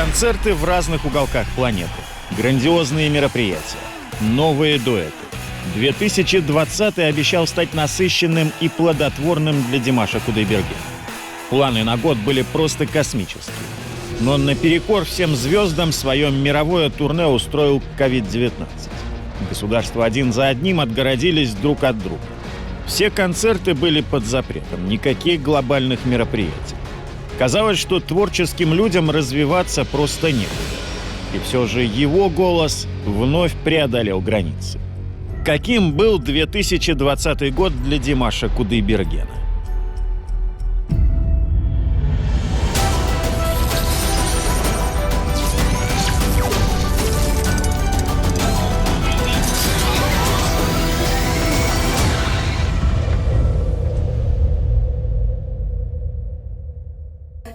Концерты в разных уголках планеты, грандиозные мероприятия, новые дуэты. 2020 обещал стать насыщенным и плодотворным для Димаша Кудайбергена. Планы на год были просто космические. Но наперекор всем звездам свое мировое турне устроил COVID-19. Государства один за одним отгородились друг от друга. Все концерты были под запретом, никаких глобальных мероприятий. Казалось, что творческим людям развиваться просто некуда. И все же его голос вновь преодолел границы. Каким был 2020 год для Димаша Кудайбергена?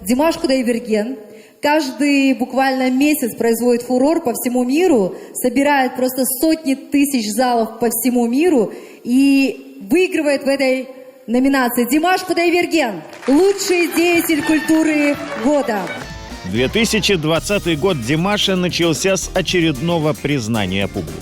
Димаш Кудайберген каждый буквально месяц производит фурор по всему миру, собирает просто сотни тысяч залов по всему миру и выигрывает в этой номинации Димаш Кудайберген – лучший деятель культуры года. 2020 год Димаша начался с очередного признания публики.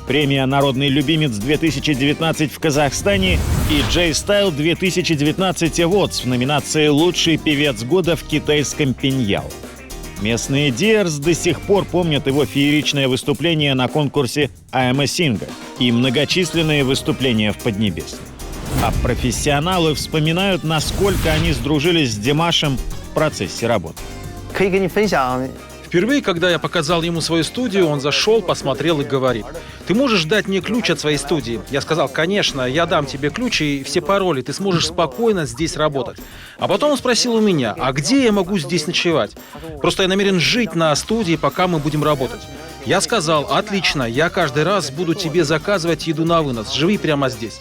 Премия «Народный любимец-2019» в Казахстане и J-Style 2019 Awards в номинации «Лучший певец года» в китайском Пиньяо. Местные диерс до сих пор помнят его фееричное выступление на конкурсе «I'm a Singer» и многочисленные выступления в Поднебесной. А профессионалы вспоминают, насколько они сдружились с Димашем в процессе работы. Впервые, когда я показал ему свою студию, он зашел, посмотрел и говорит: «Ты можешь дать мне ключ от своей студии?» Я сказал: «Конечно, я дам тебе ключ и все пароли, ты сможешь спокойно здесь работать». А потом он спросил у меня: «А где я могу здесь ночевать? Просто я намерен жить на студии, пока мы будем работать». Я сказал: «Отлично, я каждый раз буду тебе заказывать еду на вынос, живи прямо здесь».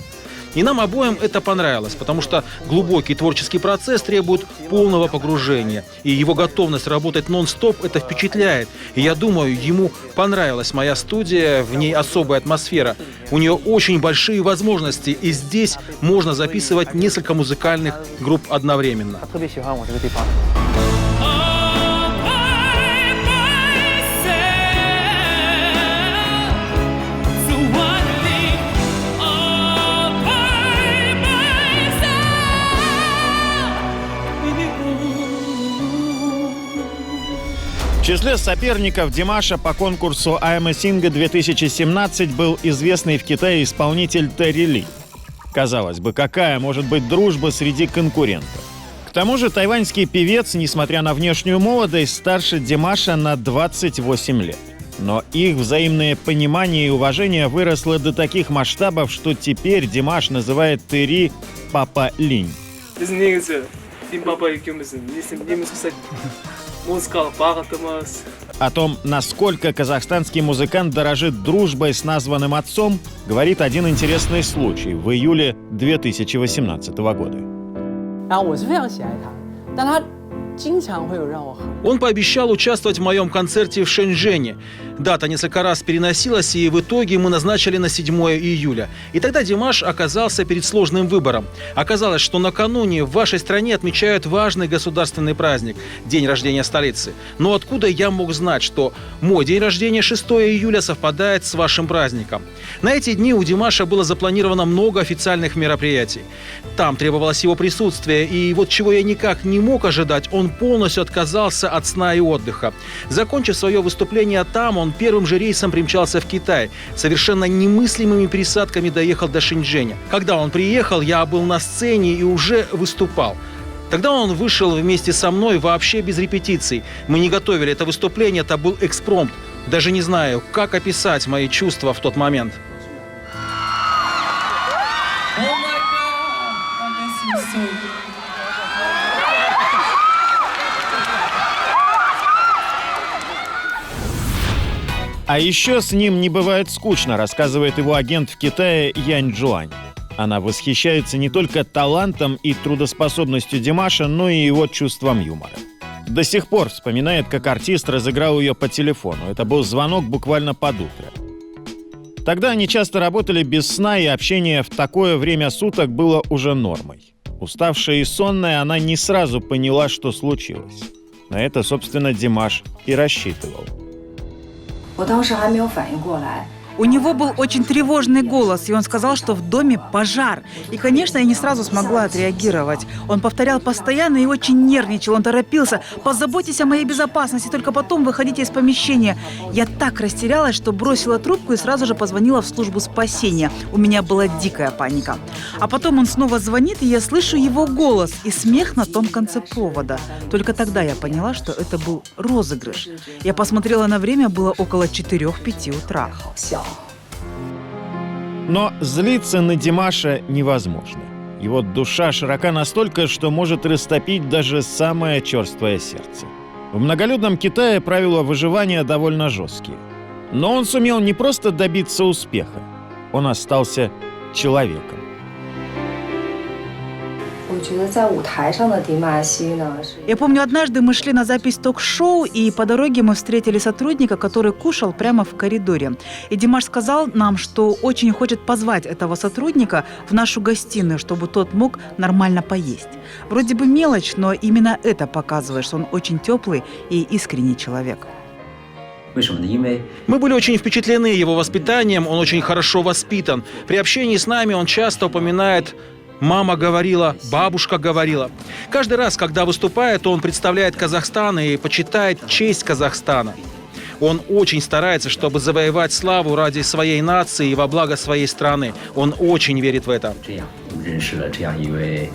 И нам обоим это понравилось, потому что глубокий творческий процесс требует полного погружения. И его готовность работать нон-стоп это впечатляет. И я думаю, ему понравилась моя студия, в ней особая атмосфера. У нее очень большие возможности, и здесь можно записывать несколько музыкальных групп одновременно. В числе соперников Димаша по конкурсу «I'm a Singer» 2017 был известный в Китае исполнитель Терри Ли. Казалось бы, какая может быть дружба среди конкурентов? К тому же тайваньский певец, несмотря на внешнюю молодость, старше Димаша на 28 лет. Но их взаимное понимание и уважение выросло до таких масштабов, что теперь Димаш называет Терри «Папа Линь». О том, насколько казахстанский музыкант дорожит дружбой с названным отцом, говорит один интересный случай в июле 2018 года. Он пообещал участвовать в моем концерте в Шэньчжэне. Дата несколько раз переносилась, и в итоге мы назначили на 7 июля. И тогда Димаш оказался перед сложным выбором. Оказалось, что накануне в вашей стране отмечают важный государственный праздник – День рождения столицы. Но откуда я мог знать, что мой день рождения 6 июля совпадает с вашим праздником? На эти дни у Димаша было запланировано много официальных мероприятий. Там требовалось его присутствие, и вот чего я никак не мог ожидать, он полностью отказался от сна и отдыха. Закончив свое выступление там, он первым же рейсом примчался в Китай. Совершенно немыслимыми пересадками доехал до Шэньчжэня. Когда он приехал, я был на сцене и уже выступал. Тогда он вышел вместе со мной вообще без репетиций. Мы не готовили это выступление, это был экспромт. Даже не знаю, как описать мои чувства в тот момент. А еще с ним не бывает скучно, рассказывает его агент в Китае Янь Джуань. Она восхищается не только талантом и трудоспособностью Димаша, но и его чувством юмора. До сих пор вспоминает, как артист разыграл ее по телефону. Это был звонок буквально под утро. Тогда они часто работали без сна, и общение в такое время суток было уже нормой. Уставшая и сонная, она не сразу поняла, что случилось. На это, собственно, Димаш и рассчитывал. 我当时还没有反应过来。 У него был очень тревожный голос, и он сказал, что в доме пожар. И, конечно, я не сразу смогла отреагировать. Он повторял постоянно и очень нервничал, он торопился. «Позаботьтесь о моей безопасности, только потом выходите из помещения». Я так растерялась, что бросила трубку и сразу же позвонила в службу спасения. У меня была дикая паника. А потом он снова звонит, и я слышу его голос и смех на том конце провода. Только тогда я поняла, что это был розыгрыш. Я посмотрела на время, было около 4-5 утра. Но злиться на Димаша невозможно. Его душа широка настолько, что может растопить даже самое черствое сердце. В многолюдном Китае правила выживания довольно жесткие. Но он сумел не просто добиться успеха, он остался человеком. 我觉得在舞台上的迪玛希呢，是 Я помню, однажды мы шли на запись ток-шоу, и по дороге мы встретили сотрудника, который кушал прямо в коридоре. И Димаш сказал нам, что очень хочет позвать этого сотрудника в нашу гостиную, чтобы тот мог нормально поесть. Вроде бы мелочь, но именно это показывает, что он очень теплый и искренний человек. 为什么呢？因为 Мы были очень впечатлены его воспитанием, он очень хорошо воспитан. При общении с нами он часто упоминает «мама говорила», «бабушка говорила». Каждый раз, когда выступает, он представляет Казахстан и почитает честь Казахстана. Он очень старается, чтобы завоевать славу ради своей нации и во благо своей страны. Он очень верит в это. 这样，我们认识了这样一位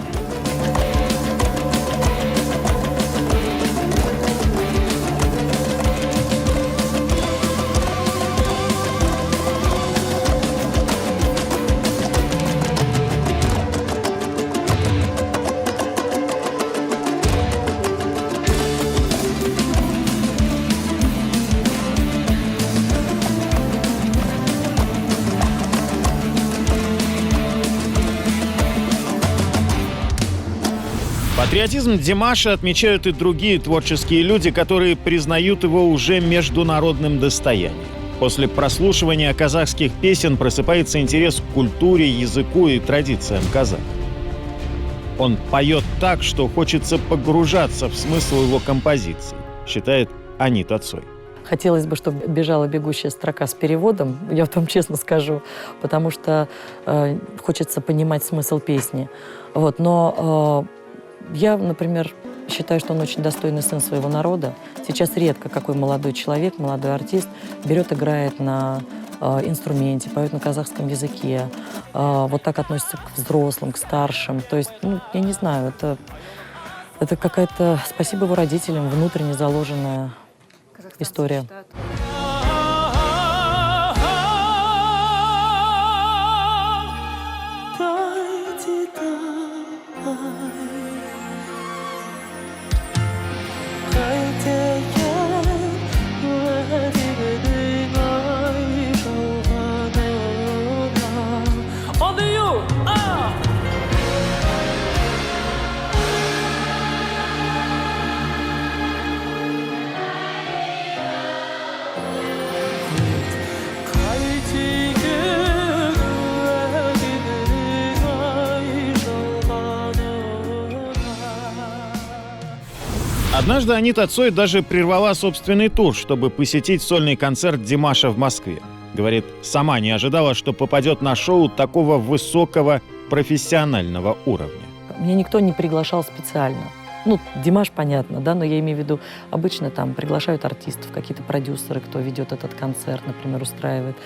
Патриотизм Димаша отмечают и другие творческие люди, которые признают его уже международным достоянием. После прослушивания казахских песен просыпается интерес к культуре, языку и традициям казахов. Он поет так, что хочется погружаться в смысл его композиции, считает Анита Цой. Хотелось бы, чтобы бежала бегущая строка с переводом, я вам честно скажу, потому что хочется понимать смысл песни. Вот, но я, например, считаю, что он очень достойный сын своего народа. Сейчас редко какой молодой человек, молодой артист берет, играет на инструменте, поет на казахском языке, вот так относится к взрослым, к старшим. То есть, ну, я не знаю, это какая-то, спасибо его родителям, внутренне заложенная история. Однажды Анита Цой даже прервала собственный тур, чтобы посетить сольный концерт Димаша в Москве. Говорит, сама не ожидала, что попадет на шоу такого высокого профессионального уровня. Меня никто не приглашал специально. Ну, Димаш, понятно, да, но я имею в виду, обычно там приглашают артистов, какие-то продюсеры, кто ведет этот концерт, например, устраивает,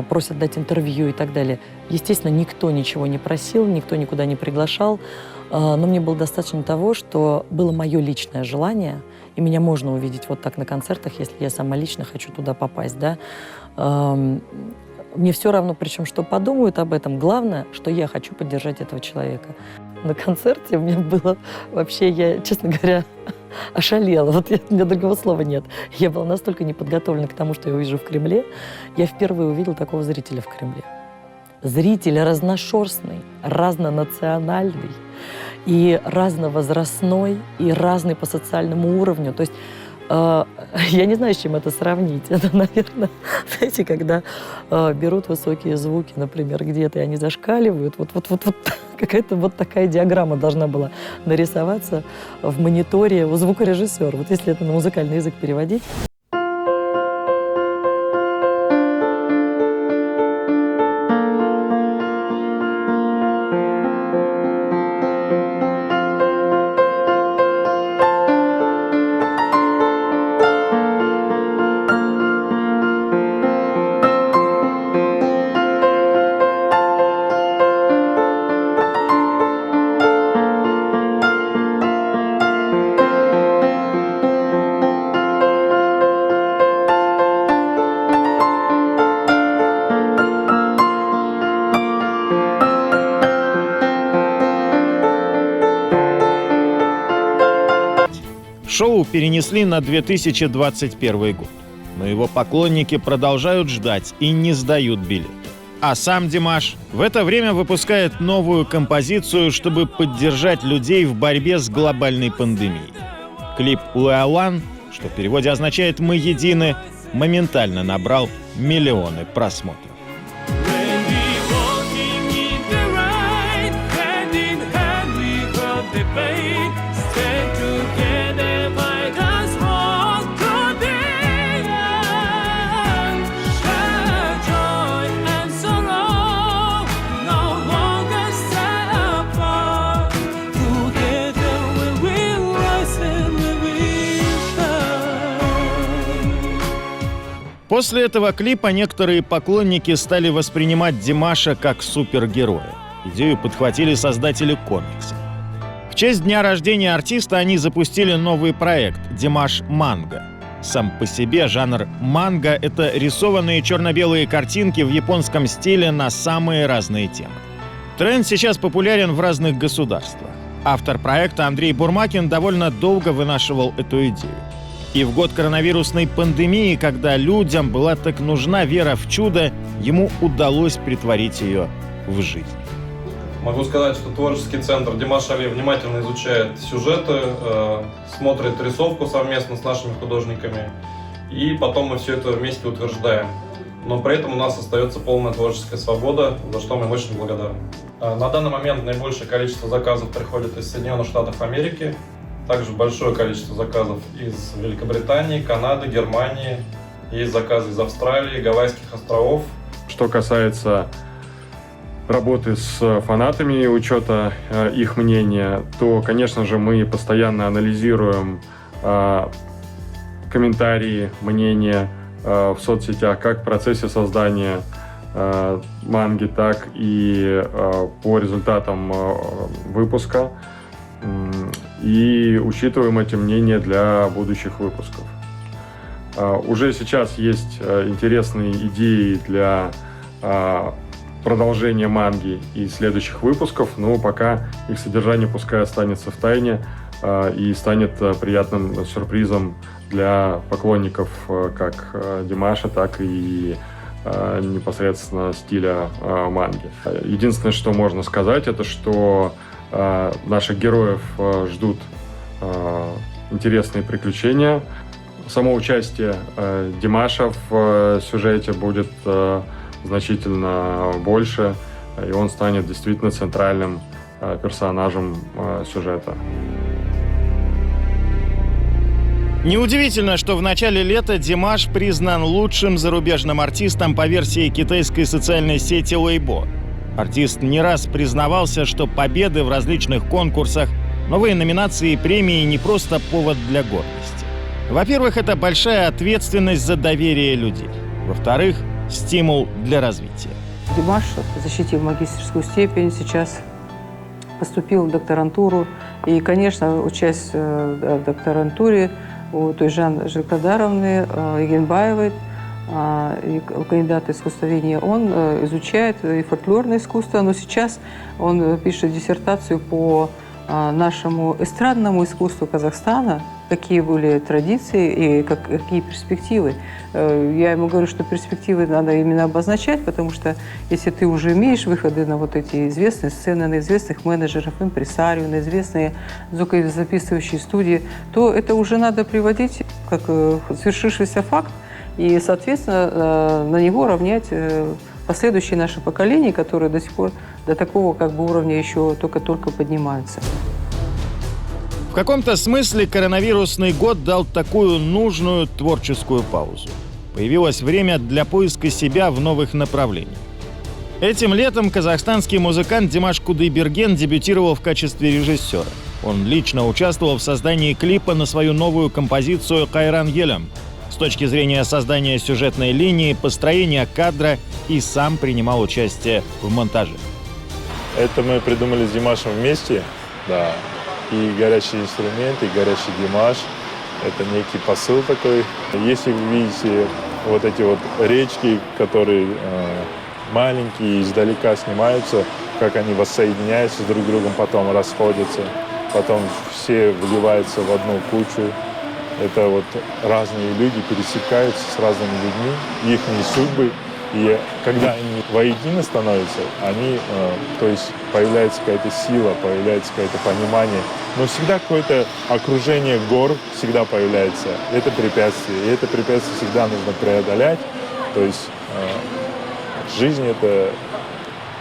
просят дать интервью и так далее. Естественно, никто ничего не просил, никто никуда не приглашал, но мне было достаточно того, что было мое личное желание, и меня можно увидеть вот так на концертах, если я сама лично хочу туда попасть, да. Мне все равно, причем, что подумают об этом. Главное, что я хочу поддержать этого человека. На концерте у меня было вообще, я, честно говоря, ошалела. Вот у меня другого слова нет. Я была настолько не подготовлена к тому, что я увижу в Кремле. Я впервые увидела такого зрителя в Кремле. Зритель разношерстный, разнонациональный, и разновозрастной, и разный по социальному уровню. То есть Я не знаю, с чем это сравнить. Это, наверное, знаете, когда берут высокие звуки, например, где-то, и они зашкаливают. Вот какая-то вот такая диаграмма должна была нарисоваться в мониторе у звукорежиссера. Вот если это на музыкальный язык переводить. Шоу перенесли на 2021 год, но его поклонники продолжают ждать и не сдают билеты. А сам Димаш в это время выпускает новую композицию, чтобы поддержать людей в борьбе с глобальной пандемией. Клип «We are one», что в переводе означает «Мы едины», моментально набрал миллионы просмотров. После этого клипа некоторые поклонники стали воспринимать Димаша как супергероя. Идею подхватили создатели комикса. В честь дня рождения артиста они запустили новый проект «Димаш Манга». Сам по себе жанр манга — это рисованные черно-белые картинки в японском стиле на самые разные темы. Тренд сейчас популярен в разных государствах. Автор проекта Андрей Бурмакин довольно долго вынашивал эту идею. И в год коронавирусной пандемии, когда людям была так нужна вера в чудо, ему удалось притворить ее в жизнь. Могу сказать, что творческий центр Димаш Алиев внимательно изучает сюжеты, смотрит рисовку совместно с нашими художниками, и потом мы все это вместе утверждаем. Но при этом у нас остается полная творческая свобода, за что мы очень благодарны. На данный момент наибольшее количество заказов приходит из Соединенных Штатов Америки. Также большое количество заказов из Великобритании, Канады, Германии. Есть заказы из Австралии, Гавайских островов. Что касается работы с фанатами и учета их мнения, то, конечно же, мы постоянно анализируем комментарии, мнения в соцсетях, как в процессе создания манги, так и по результатам выпуска. И учитываем эти мнения для будущих выпусков. Уже сейчас есть интересные идеи для продолжения манги и следующих выпусков, но пока их содержание пускай останется в тайне и станет приятным сюрпризом для поклонников как Димаша, так и непосредственно стиля манги. Единственное, что можно сказать, это что наших героев ждут интересные приключения. Само участие Димаша в сюжете будет значительно больше, и он станет действительно центральным персонажем сюжета. Неудивительно, что в начале лета Димаш признан лучшим зарубежным артистом по версии китайской социальной сети Weibo. Артист не раз признавался, что победы в различных конкурсах, новые номинации и премии не просто повод для гордости. Во-первых, это большая ответственность за доверие людей. Во-вторых, стимул для развития. Димаш, защитив магистерскую степень, сейчас поступил в докторантуру. И, конечно, учась в докторантуре у той Жанны Жиркадаровны Егенбаевой, и кандидат искусствоведения, он изучает и фольклорное искусство, но сейчас он пишет диссертацию по нашему эстрадному искусству Казахстана, какие были традиции и какие перспективы. Я ему говорю, что перспективы надо именно обозначать, потому что если ты уже имеешь выходы на вот эти известные сцены, на известных менеджеров, импресарио, на известные звукозаписывающие студии, то это уже надо приводить как свершившийся факт и, соответственно, на него равнять последующие наши поколения, которые до сих пор до такого как бы уровня еще только-только поднимаются. В каком-то смысле коронавирусный год дал такую нужную творческую паузу. Появилось время для поиска себя в новых направлениях. Этим летом казахстанский музыкант Димаш Кудайберген дебютировал в качестве режиссера. Он лично участвовал в создании клипа на свою новую композицию «Кайран Елем». С точки зрения создания сюжетной линии, построения кадра и сам принимал участие в монтаже. Это мы придумали с Димашем вместе, да. И горячий инструмент, и горячий Димаш. Это некий посыл такой. Если вы видите вот эти вот речки, которые маленькие, издалека снимаются, как они воссоединяются друг с другом, потом расходятся, потом все вливаются в одну кучу. Это вот разные люди пересекаются с разными людьми, их судьбы. И когда они воедино становятся, они, то есть появляется какая-то сила, появляется какое-то понимание. Но всегда какое-то окружение гор всегда появляется. Это препятствие. И это препятствие всегда нужно преодолять. То есть жизнь — это,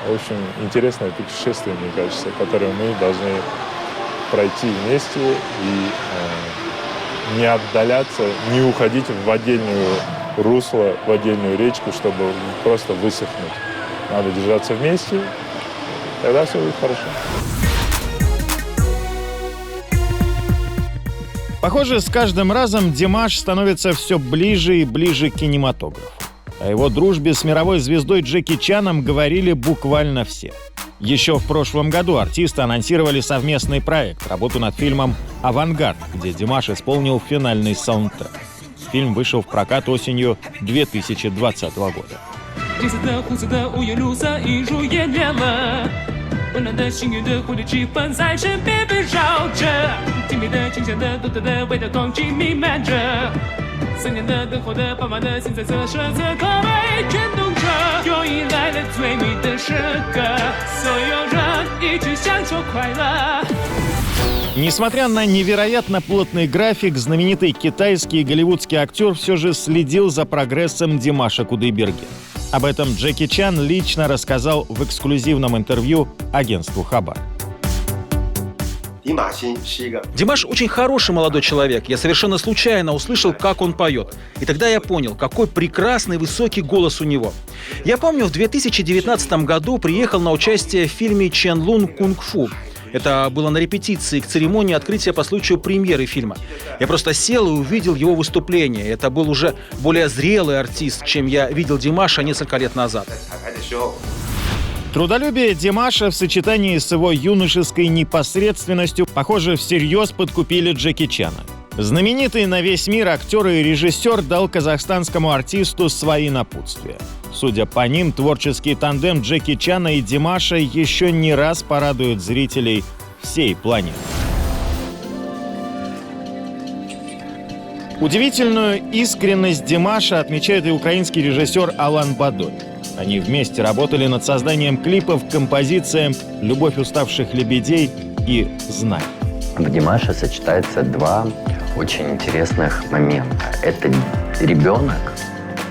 в общем, интересное путешествие, мне кажется, которое мы должны пройти вместе и не отдаляться, не уходить в отдельную русло, в отдельную речку, чтобы просто высохнуть. Надо держаться вместе, тогда все будет хорошо. Похоже, с каждым разом Димаш становится все ближе и ближе к кинематографу. О его дружбе с мировой звездой Джеки Чаном говорили буквально все. Еще в прошлом году артисты анонсировали совместный проект, работу над фильмом «Авангард», где Димаш исполнил финальный саундтрек. Фильм вышел в прокат осенью 2020 года. Несмотря на невероятно плотный график, знаменитый китайский и голливудский актер все же следил за прогрессом Димаша Кудайбергена. Об этом Джеки Чан лично рассказал в эксклюзивном интервью агентству «Хабар». Димаш очень хороший молодой человек. Я совершенно случайно услышал, как он поет. И тогда я понял, какой прекрасный высокий голос у него. Я помню, в 2019 году приехал на участие в фильме «Чен Лун Кунг-фу». Это было на репетиции к церемонии открытия по случаю премьеры фильма. Я просто сел и увидел его выступление. Это был уже более зрелый артист, чем я видел Димаша несколько лет назад. Трудолюбие Димаша в сочетании с его юношеской непосредственностью, похоже, всерьез подкупили Джеки Чана. Знаменитый на весь мир актер и режиссер дал казахстанскому артисту свои напутствия. Судя по ним, творческий тандем Джеки Чана и Димаша еще не раз порадует зрителей всей планеты. Удивительную искренность Димаша отмечает и украинский режиссер Алан Бадой. Они вместе работали над созданием клипов к композициям «Любовь уставших лебедей» и «Знай». В Димаше сочетается два очень интересных момента. Это ребенок,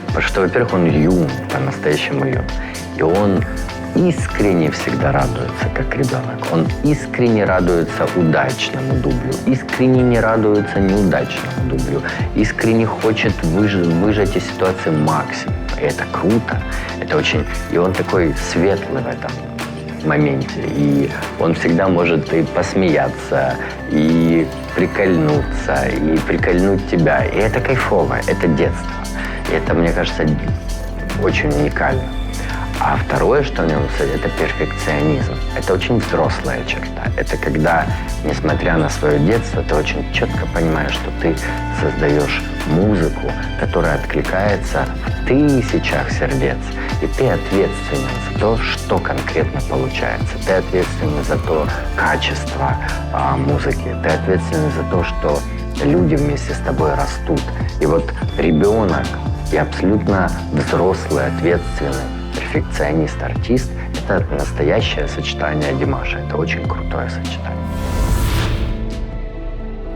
потому что, во-первых, он юн, по-настоящему юн, и он искренне всегда радуется, как ребенок. Он искренне радуется удачному дублю, искренне не радуется неудачному дублю, искренне хочет выжать из ситуации максимум. И это круто, это очень... И он такой светлый в этом моменте. И он всегда может и посмеяться, и прикольнуться, и прикольнуть тебя. И это кайфово, это детство. И это, мне кажется, очень уникально. А второе, что в нем, это перфекционизм. Это очень взрослая черта. Это когда, несмотря на свое детство, ты очень четко понимаешь, что ты создаешь музыку, которая откликается в тысячах сердец. И ты ответственен за то, что конкретно получается. Ты ответственен за то качество музыки. Ты ответственен за то, что Люди вместе с тобой растут. И вот ребенок и абсолютно взрослый, ответственный перфекционист-артист – это настоящее сочетание Димаша. Это очень крутое сочетание.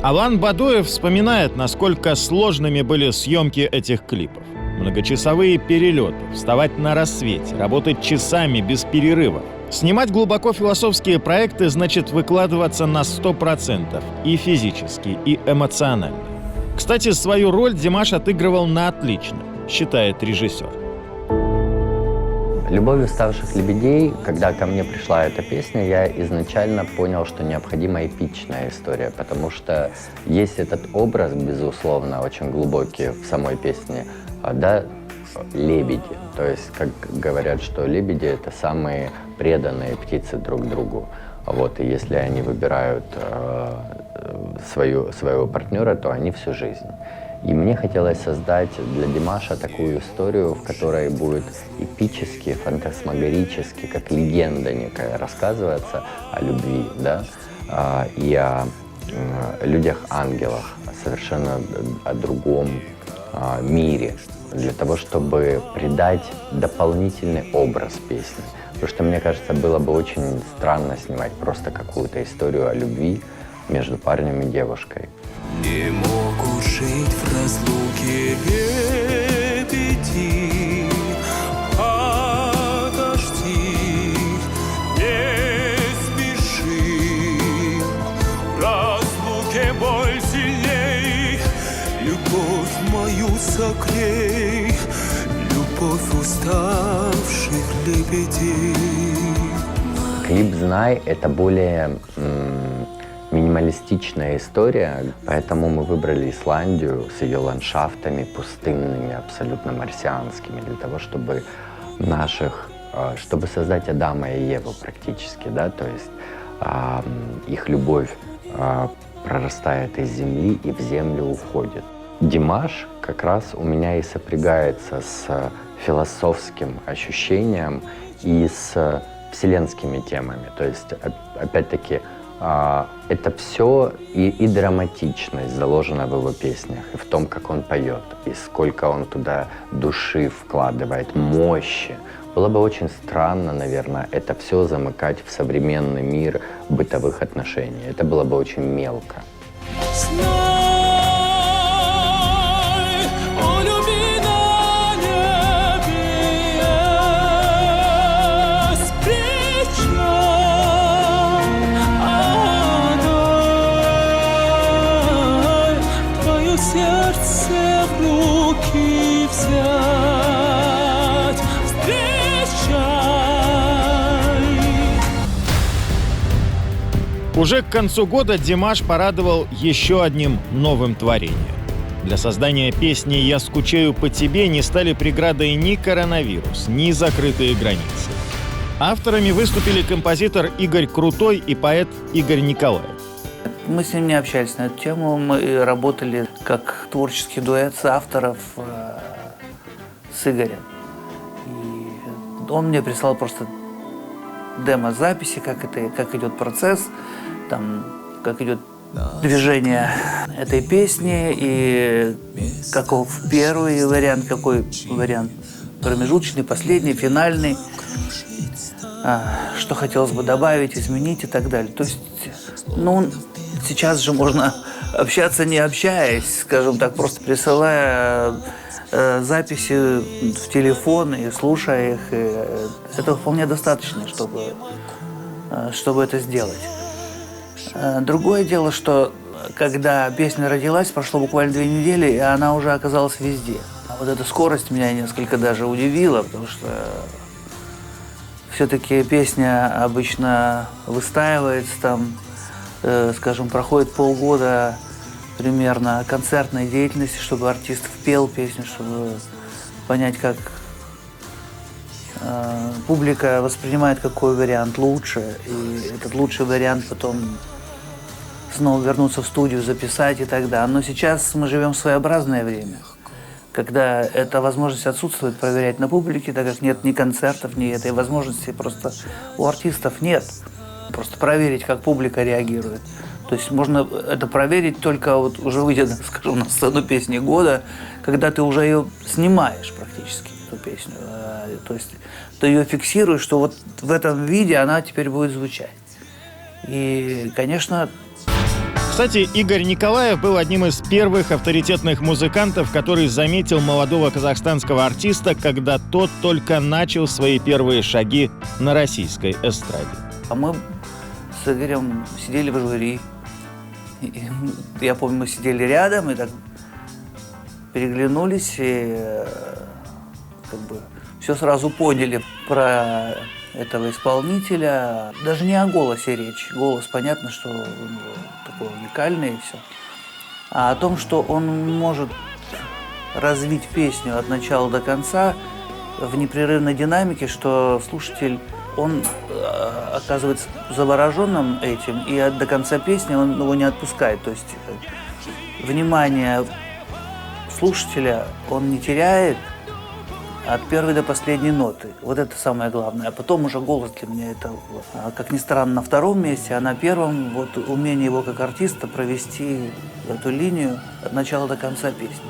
Алан Бадоев вспоминает, насколько сложными были съемки этих клипов. Многочасовые перелеты, вставать на рассвете, работать часами без перерывов. Снимать глубоко философские проекты значит выкладываться на 100% и физически, и эмоционально. Кстати, свою роль Димаш отыгрывал на отлично, считает режиссер. «Любовь уставших лебедей», когда ко мне пришла эта песня, я изначально понял, что необходима эпичная история, потому что есть этот образ, безусловно, очень глубокий в самой песне, да, лебеди. То есть, как говорят, что лебеди — это самые преданные птицы друг другу. Вот, и если они выбирают своего партнера, то они всю жизнь. И мне хотелось создать для Димаша такую историю, в которой будет эпически, фантасмагорически, как легенда некая, рассказываться о любви, да, и о людях-ангелах, совершенно о другом мире, для того, чтобы придать дополнительный образ песни. Потому что, мне кажется, было бы очень странно снимать просто какую-то историю о любви между парнем и девушкой. Не могут жить в разлуке лебеди. Подожди, не спеши. В разлуке боль сильней. Любовь мою согрей. Любовь уставших лебедей. Клип «Знай» — это более минималистичная история, поэтому мы выбрали Исландию с ее ландшафтами пустынными, абсолютно марсианскими, для того, чтобы чтобы создать Адама и Еву практически, да, то есть их любовь прорастает из земли и в землю уходит. Димаш как раз у меня и сопрягается с философским ощущением и с вселенскими темами, то есть, опять-таки, это все и драматичность заложена в его песнях, и в том, как он поет, и сколько он туда души вкладывает, мощи. Было бы очень странно, наверное, это все замыкать в современный мир бытовых отношений. Это было бы очень мелко. Сердце в руки взять, встречай. Уже к концу года Димаш порадовал еще одним новым творением. Для создания песни «Я скучаю по тебе» не стали преградой ни коронавирус, ни закрытые границы. Авторами выступили композитор Игорь Крутой и поэт Игорь Николаев. Мы с ним не общались на эту тему, мы работали как творческий дуэт с авторов с Игорем. И он мне прислал просто демо-записи, как идет процесс, там, как идет движение этой песни, и каков первый вариант, какой вариант промежуточный, последний, финальный, что хотелось бы добавить, изменить и так далее. То есть, сейчас же можно общаться, не общаясь, скажем так, просто присылая записи в телефон и слушая их. И этого вполне достаточно, чтобы это сделать. Другое дело, что когда песня родилась, прошло буквально 2 недели, и она уже оказалась везде. А вот эта скорость меня несколько даже удивила, потому что все-таки песня обычно выстаивается там, скажем, проходит полгода примерно концертной деятельности, чтобы артист впел песню, чтобы понять, как публика воспринимает какой вариант лучше, и этот лучший вариант потом снова вернуться в студию, записать и так далее. Но сейчас мы живем в своеобразное время, когда эта возможность отсутствует проверять на публике, так как нет ни концертов, ни этой возможности, просто у артистов нет. Просто проверить, как публика реагирует. То есть можно это проверить только вот уже выйдя, скажем, на сцену песни года, когда ты уже ее снимаешь практически, эту песню. То есть ты ее фиксируешь, что вот в этом виде она теперь будет звучать. И, конечно... Кстати, Игорь Николаев был одним из первых авторитетных музыкантов, который заметил молодого казахстанского артиста, когда тот только начал свои первые шаги на российской эстраде. А мы с Игорем сидели в жюри. И, я помню, мы сидели рядом и так переглянулись и как бы все сразу поняли про этого исполнителя. Даже не о голосе речь. Голос, понятно, что он такой уникальный и все. А о том, что он может развить песню от начала до конца в непрерывной динамике, что слушатель, он оказывается завороженным этим, и до конца песни он его не отпускает. То есть внимание слушателя он не теряет от первой до последней ноты. Вот это самое главное. А потом уже голос для меня это, как ни странно, на втором месте, а на первом вот умение его как артиста провести эту линию от начала до конца песни.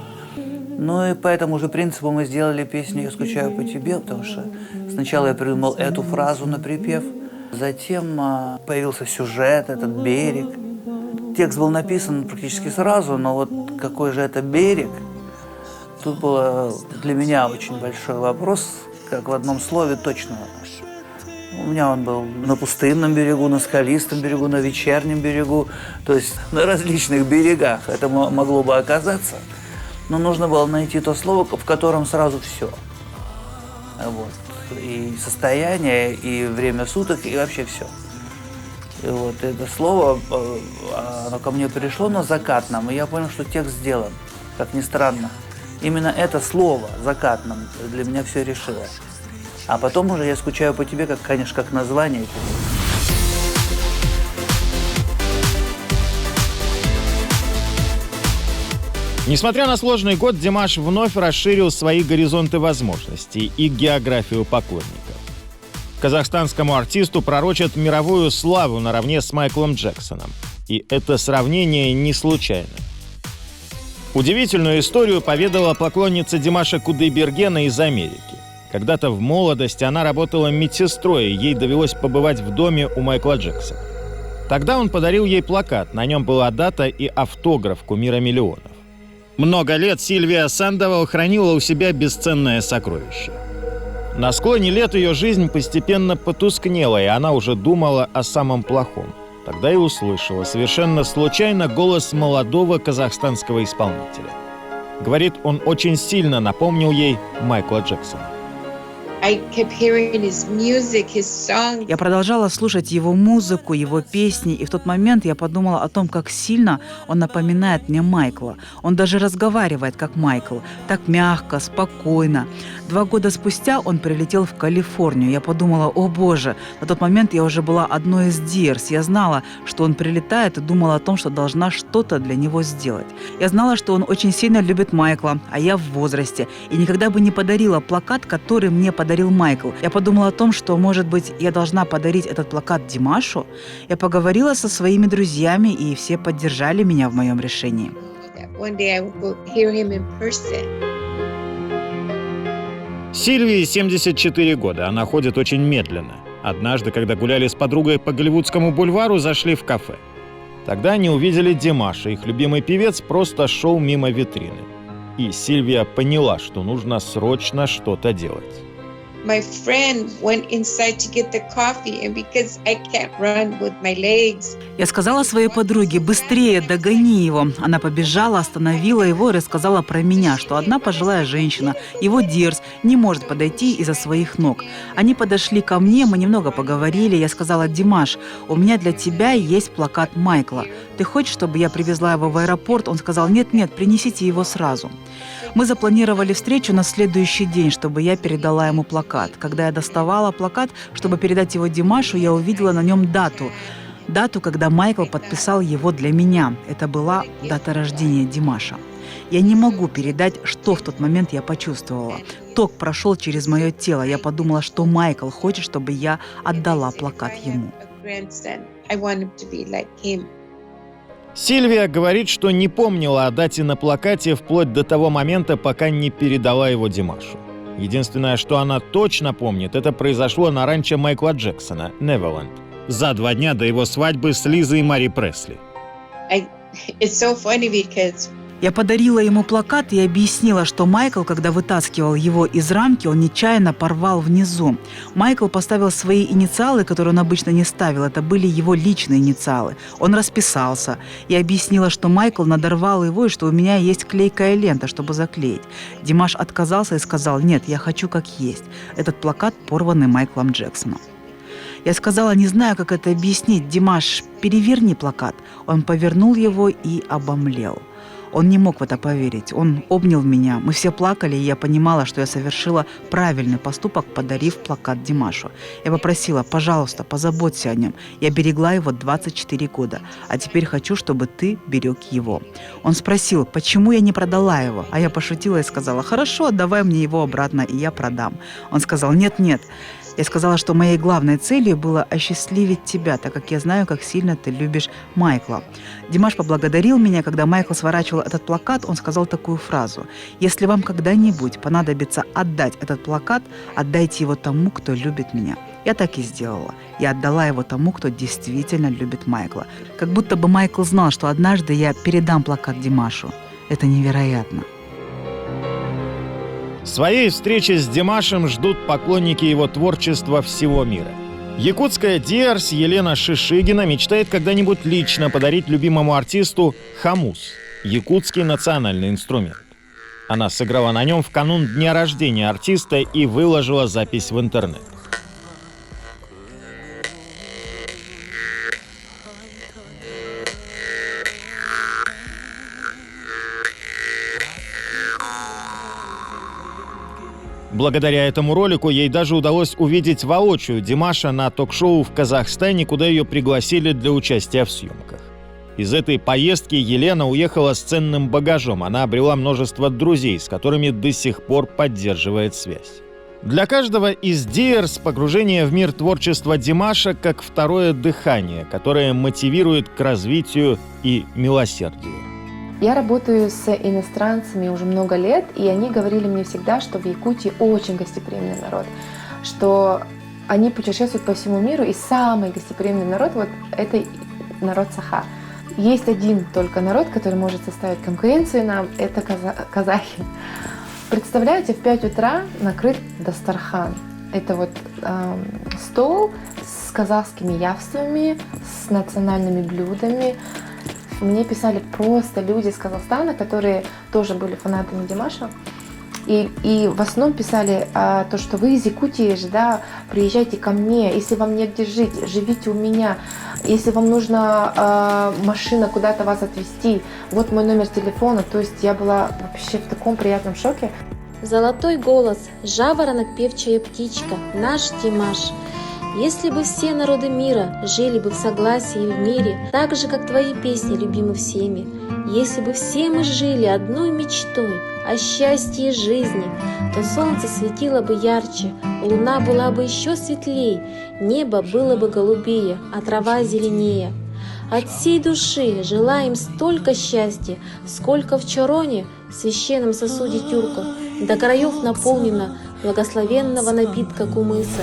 Ну и по этому же принципу мы сделали песню «Я скучаю по тебе», потому что сначала я придумал эту фразу на припев, затем появился сюжет, этот берег. Текст был написан практически сразу, но вот какой же это берег? Тут был для меня очень большой вопрос, как в одном слове точно. У меня он был на пустынном берегу, на скалистом берегу, на вечернем берегу, то есть на различных берегах это могло бы оказаться. Но нужно было найти то слово, в котором сразу все. Вот. И состояние, и время суток, и вообще все. И вот это слово, оно ко мне пришло на закатном, и я понял, что текст сделан, как ни странно. Именно это слово «закатном» для меня все решило. А потом уже «Я скучаю по тебе», как, конечно, как название. Несмотря на сложный год, Димаш вновь расширил свои горизонты возможностей и географию поклонников. Казахстанскому артисту пророчат мировую славу наравне с Майклом Джексоном. И это сравнение не случайно. Удивительную историю поведала поклонница Димаша Кудайбергена из Америки. Когда-то в молодости она работала медсестрой, и ей довелось побывать в доме у Майкла Джексона. Тогда он подарил ей плакат, на нем была дата и автограф кумира миллионов. Много лет Сильвия Сандовал хранила у себя бесценное сокровище. На склоне лет ее жизнь постепенно потускнела, и она уже думала о самом плохом. Тогда и услышала совершенно случайно голос молодого казахстанского исполнителя. Говорит, он очень сильно напомнил ей Майкла Джексона. Я продолжала слушать его музыку, его песни, и в тот момент я подумала о том, как сильно он напоминает мне Майкла. Он даже разговаривает как Майкл, так мягко, спокойно. 2 года спустя он прилетел в Калифорнию. Я подумала, о боже, на тот момент я уже была одной из Диерс. Я знала, что он прилетает, и думала о том, что должна что-то для него сделать. Я знала, что он очень сильно любит Майкла, а я в возрасте, и никогда бы не подарила плакат, который мне подарил Майкл. Я подумала о том, что, может быть, я должна подарить этот плакат Димашу. Я поговорила со своими друзьями, и все поддержали меня в моем решении. Сильвии 74 года, она ходит очень медленно. Однажды, когда гуляли с подругой по Голливудскому бульвару, зашли в кафе. Тогда они увидели Димаша, их любимый певец просто шел мимо витрины. И Сильвия поняла, что нужно срочно что-то делать. My friend went inside to get the coffee, and because I can't run with my legs. Я сказала своей подруге: быстрее, догони его. Она побежала, остановила его и рассказала про меня, что одна пожилая женщина, его Диерс, не может подойти из-за своих ног. Они подошли ко мне, мы немного поговорили. Я сказала: Димаш, у меня для тебя есть плакат Майкла. Ты хочешь, чтобы я привезла его в аэропорт? Он сказал: нет, принесите его сразу. Мы запланировали встречу на следующий день, чтобы я передала ему плакат. Когда я доставала плакат, чтобы передать его Димашу, я увидела на нем дату, когда Майкл подписал его для меня. Это была дата рождения Димаша. Я не могу передать, что в тот момент я почувствовала. Ток прошел через мое тело. Я подумала, что Майкл хочет, чтобы я отдала плакат ему. Сильвия говорит, что не помнила о дате на плакате вплоть до того момента, пока не передала его Димашу. Единственное, что она точно помнит, это произошло на ранчо Майкла Джексона, Неверленд, за 2 дня до его свадьбы с Лизой Мари Пресли. It's so funny because Я подарила ему плакат и объяснила, что Майкл, когда вытаскивал его из рамки, он нечаянно порвал внизу. Майкл поставил свои инициалы, которые он обычно не ставил. Это были его личные инициалы. Он расписался. Я объяснила, что Майкл надорвал его и что у меня есть клейкая лента, чтобы заклеить. Димаш отказался и сказал: «Нет, я хочу как есть». Этот плакат порванный Майклом Джексоном. Я сказала: «Не знаю, как это объяснить. Димаш, переверни плакат». Он повернул его и обомлел. Он не мог в это поверить. Он обнял меня. Мы все плакали, и я понимала, что я совершила правильный поступок, подарив плакат Димашу. Я попросила: «Пожалуйста, позаботься о нем. Я берегла его 24 года, а теперь хочу, чтобы ты берег его». Он спросил, почему я не продала его, а я пошутила и сказала: «Хорошо, отдавай мне его обратно, и я продам». Он сказал: «Нет». Я сказала, что моей главной целью было осчастливить тебя, так как я знаю, как сильно ты любишь Майкла. Димаш поблагодарил меня. Когда Майкл сворачивал этот плакат, он сказал такую фразу: «Если вам когда-нибудь понадобится отдать этот плакат, отдайте его тому, кто любит меня». Я так и сделала. Я отдала его тому, кто действительно любит Майкла. Как будто бы Майкл знал, что однажды я передам плакат Димашу. Это невероятно. Своей встречи с Димашем ждут поклонники его творчества всего мира. Якутская диарс Елена Шишигина мечтает когда-нибудь лично подарить любимому артисту хамус – якутский национальный инструмент. Она сыграла на нем в канун дня рождения артиста и выложила запись в интернет. Благодаря этому ролику ей даже удалось увидеть воочию Димаша на ток-шоу в Казахстане, куда ее пригласили для участия в съемках. Из этой поездки Елена уехала с ценным багажом. Она обрела множество друзей, с которыми до сих пор поддерживает связь. Для каждого из диарс погружение в мир творчества Димаша как второе дыхание, которое мотивирует к развитию и милосердию. Я работаю с иностранцами уже много лет, и они говорили мне всегда, что в Якутии очень гостеприимный народ, что они путешествуют по всему миру, и самый гостеприимный народ вот это народ Саха. Есть один только народ, который может составить конкуренцию нам, это казахи. Представляете, в 5 утра накрыт дастархан. Это вот стол с казахскими явствами, с национальными блюдами. Мне писали просто люди из Казахстана, которые тоже были фанатами Димаша. И в основном писали то, что вы из Якутии же, да, приезжайте ко мне, если вам негде жить, живите у меня, если вам нужна машина куда-то вас отвезти, вот мой номер телефона. То есть я была вообще в таком приятном шоке. Золотой голос, жаворонок, певчая птичка, наш Димаш. Если бы все народы мира жили бы в согласии и в мире, так же, как твои песни любимы всеми, если бы все мы жили одной мечтой о счастье жизни, то солнце светило бы ярче, луна была бы еще светлей, небо было бы голубее, а трава зеленее. От всей души желаем столько счастья, сколько в чороне, в священном сосуде тюрка, до краев наполнено благословенного напитка кумыса.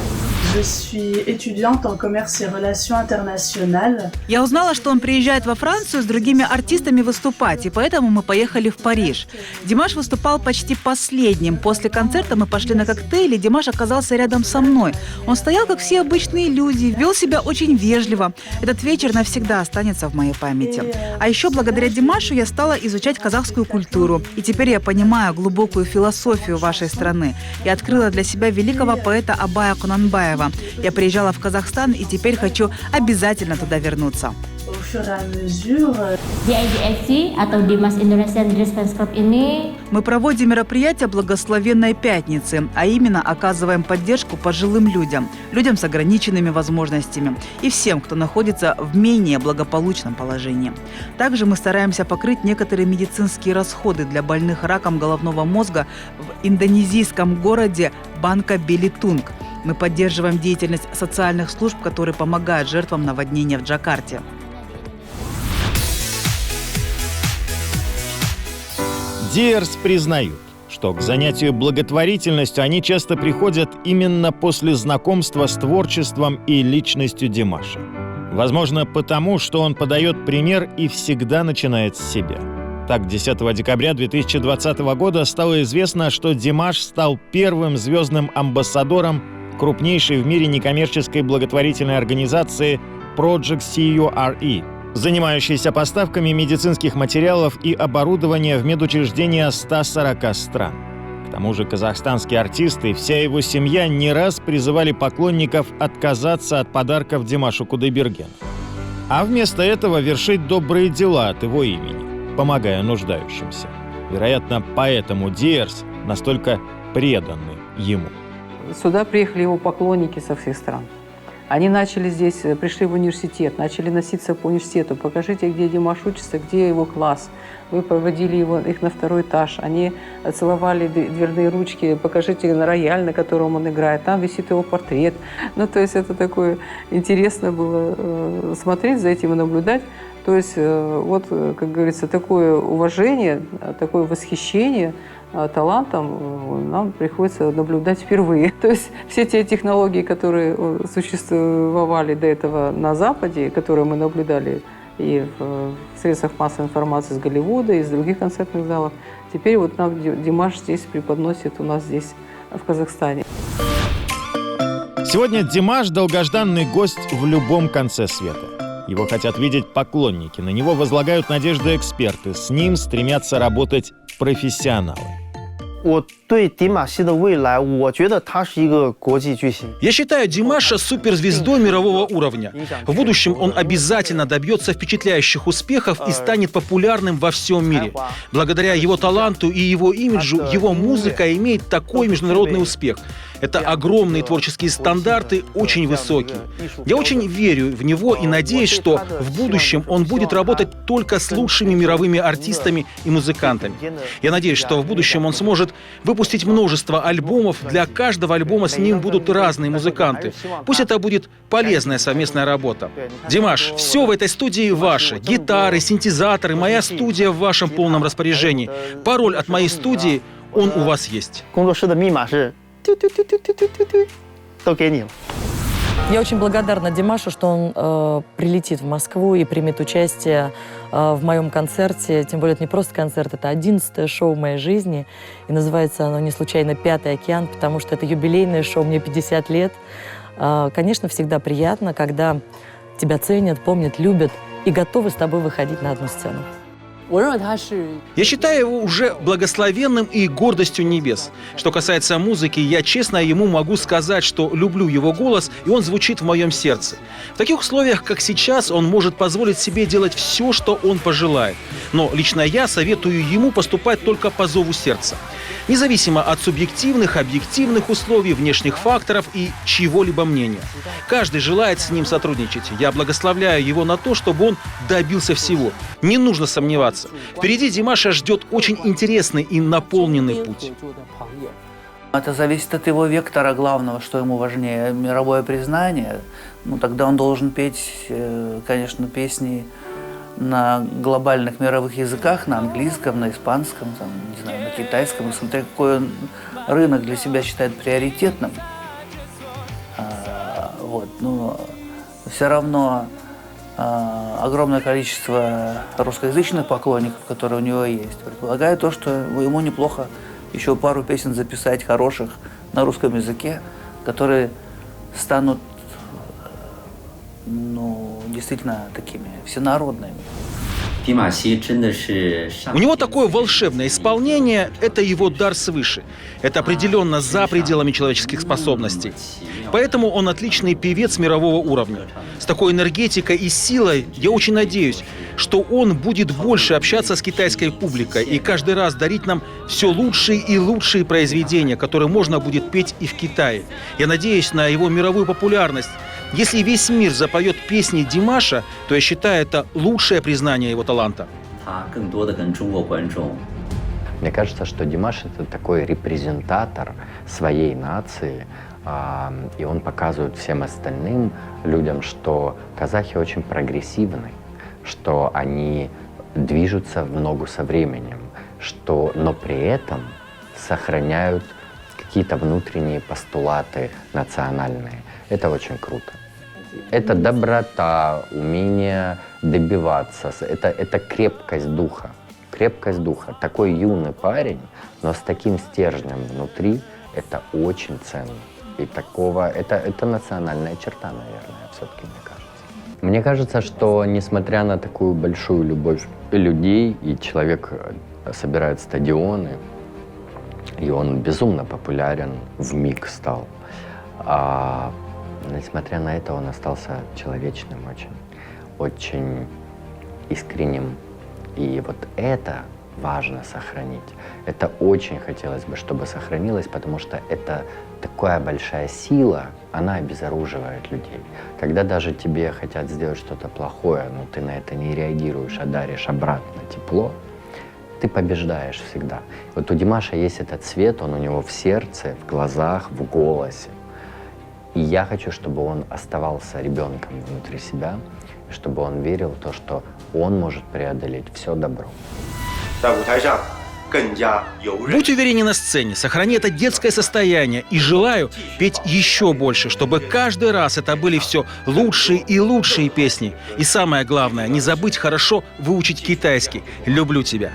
Я узнала, что он приезжает во Францию с другими артистами выступать, и поэтому мы поехали в Париж. Димаш выступал почти последним. После концерта мы пошли на коктейли, Димаш оказался рядом со мной. Он стоял, как все обычные люди, вел себя очень вежливо. Этот вечер навсегда останется в моей памяти. А еще благодаря Димашу я стала изучать казахскую культуру. И теперь я понимаю глубокую философию вашей страны. Я открыла для себя великого поэта Абая Кунанбаева. Я приезжала в Казахстан и теперь хочу обязательно туда вернуться. Мы проводим мероприятие Благословенной Пятницы, а именно оказываем поддержку пожилым людям, людям с ограниченными возможностями и всем, кто находится в менее благополучном положении. Также мы стараемся покрыть некоторые медицинские расходы для больных раком головного мозга в индонезийском городе Банка-Белитунг. Мы поддерживаем деятельность социальных служб, которые помогают жертвам наводнения в Джакарте. Диерс признают, что к занятию благотворительностью они часто приходят именно после знакомства с творчеством и личностью Димаша. Возможно, потому, что он подает пример и всегда начинает с себя. Так, 10 декабря 2020 года стало известно, что Димаш стал первым звездным амбассадором крупнейшей в мире некоммерческой благотворительной организации Project CURE, занимающейся поставками медицинских материалов и оборудования в медучреждения 140 стран. К тому же казахстанский артист и вся его семья не раз призывали поклонников отказаться от подарков Димашу Кудайбергену, а вместо этого вершить добрые дела от его имени, помогая нуждающимся. Вероятно, поэтому Диерс настолько преданы ему. Сюда приехали его поклонники со всех стран. Они начали здесь, пришли в университет, начали носиться по университету. Покажите, где Димаш учится, где его класс. Вы проводили их на 2-й этаж. Они целовали дверные ручки. Покажите на рояль, на котором он играет. Там висит его портрет. Ну, то есть это такое интересно было смотреть за этим и наблюдать. То есть вот, как говорится, такое уважение, такое восхищение талантом нам приходится наблюдать впервые. То есть все те технологии, которые существовали до этого на Западе, которые мы наблюдали и в средствах массовой информации из Голливуда, из других концертных залов, теперь вот нам Димаш здесь преподносит у нас здесь, в Казахстане. Сегодня Димаш – долгожданный гость в любом конце света. Его хотят видеть поклонники, на него возлагают надежды эксперты, с ним стремятся работать профессионалы. Я считаю Димаша суперзвездой мирового уровня. В будущем он обязательно добьется впечатляющих успехов и станет популярным во всем мире. Благодаря его таланту и его имиджу, его музыка имеет такой международный успех. Это огромные творческие стандарты, очень высокие. Я очень верю в него и надеюсь, что в будущем он будет работать только с лучшими мировыми артистами и музыкантами. Я надеюсь, что в будущем он сможет выпустить множество альбомов. Для каждого альбома с ним будут разные музыканты. Пусть это будет полезная совместная работа. Димаш, все в этой студии ваше. Гитары, синтезаторы, моя студия в вашем полном распоряжении. Пароль от моей студии, он у вас есть. Я очень благодарна Димашу, что он прилетит в Москву и примет участие в моем концерте. Тем более это не просто концерт, это 11-е шоу в моей жизни. И называется оно не случайно «5-й океан», потому что это юбилейное шоу, мне 50 лет. Конечно, всегда приятно, когда тебя ценят, помнят, любят и готовы с тобой выходить на одну сцену. Я считаю его уже благословенным и гордостью небес. Что касается музыки, я честно ему могу сказать, что люблю его голос, и он звучит в моем сердце. В таких условиях, как сейчас, он может позволить себе делать все, что он пожелает. Но лично я советую ему поступать только по зову сердца. Независимо от субъективных, объективных условий, внешних факторов и чьего-либо мнения. Каждый желает с ним сотрудничать. Я благословляю его на то, чтобы он добился всего. Не нужно сомневаться. Впереди Димаша ждет очень интересный и наполненный путь. Это зависит от его вектора главного, что ему важнее. Мировое признание. Ну, тогда он должен петь, конечно, песни на глобальных мировых языках, на английском, на испанском, там, не знаю, на китайском, смотря какой он рынок для себя считает приоритетным. Вот, но все равно огромное количество русскоязычных поклонников, которые у него есть, предполагает то, что ему неплохо еще пару песен записать хороших на русском языке, которые станут, ну, действительно такими всенародными. У него такое волшебное исполнение – это его дар свыше. Это определенно за пределами человеческих способностей. Поэтому он отличный певец мирового уровня. С такой энергетикой и силой я очень надеюсь, что он будет больше общаться с китайской публикой и каждый раз дарить нам все лучшие и лучшие произведения, которые можно будет петь и в Китае. Я надеюсь на его мировую популярность. Если весь мир запоет песни Димаша, то я считаю, это лучшее признание его таланта. Мне кажется, что Димаш — это такой репрезентатор своей нации, и он показывает всем остальным людям, что казахи очень прогрессивны, что они движутся в ногу со временем, но при этом сохраняют какие-то внутренние постулаты национальные. Это очень круто. Это доброта, умение добиваться, это крепкость духа. Крепкость духа. Такой юный парень, но с таким стержнем внутри, это очень ценно. И это национальная черта, наверное, все-таки, мне кажется. Мне кажется, что несмотря на такую большую любовь людей, и человек собирает стадионы, и он безумно популярен, вмиг стал, несмотря на это, он остался человечным очень искренним. И вот это важно сохранить. Это очень хотелось бы, чтобы сохранилось, потому что это такая большая сила, она обезоруживает людей. Когда даже тебе хотят сделать что-то плохое, но ты на это не реагируешь, а даришь обратно тепло, ты побеждаешь всегда. Вот у Димаша есть этот свет, он у него в сердце, в глазах, в голосе. И я хочу, чтобы он оставался ребенком внутри себя, чтобы он верил в то, что он может преодолеть все добро. Будь увереннее на сцене, сохрани это детское состояние и желаю петь еще больше, чтобы каждый раз это были все лучшие и лучшие песни. И самое главное, не забыть хорошо выучить китайский. Люблю тебя.